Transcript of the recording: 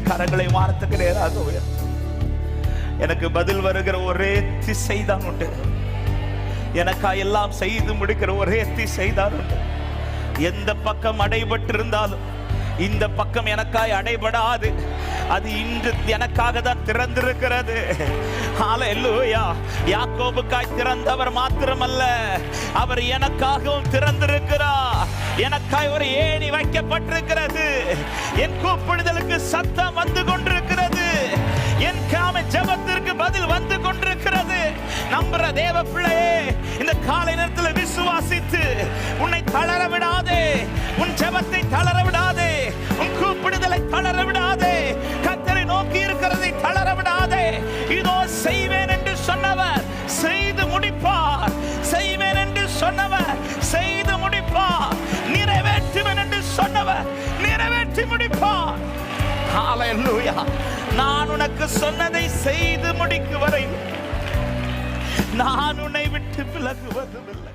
கரங்களை வானத்துக்கு நேராக உயர்த்து. எனக்கு பதில் வருகிற ஒரே திசை தான் உண்டு. எனக்கா எல்லாம் செய்து முடிக்கிற ஒரே திசை தான் உண்டு. எந்த பக்கம் அடைபட்டிருந்தாலும் இந்த பக்கம் எனக்காய் அடைபடாது. அது இன்று எனக்காக தான் திறந்திருக்கிறது. ஹல்லேலூயா. யாக்கோபுக்காய் திறந்தவர் மாத்திரமல்ல, அவர் எனக்காகவும் திறந்திருக்கிறார். எனக்காய் ஒரு ஏணி வைக்கப்பட்டிருக்கிறது. என் கூப்பிடுதலுக்கு சத்தம் வந்து கொண்டிருக்கிறது. என் ஜெபத்திற்கு பதில் வந்து கொண்டிருக்கிறது. நம்புற தேவ பிள்ளையே, இந்த காலை நேரத்தில் விசுவாசித்து உன்னை தளர விடாதே. உன் ஜெபத்தை தளர விடாதே. உன் கூப்பிடுதலை தளர விடாதே. கர்த்தரை நோக்கி இருக்கிறதை தளர விடாதே. இதோ செய்வேன் என்று சொன்னவர் செய்து முடிப்பார். செய்வேன் என்று சொன்னவர் செய்து முடிப்பார். நிறைவேற்றுவேன் என்று சொன்னவர் நிறைவேற்றி முடிப்பார். ஹல்லேலூயா. நான் உனக்கு சொன்னதை செய்து முடிக்கும் வரை நான் உன்னை விட்டு விலகுவதும் இல்லை.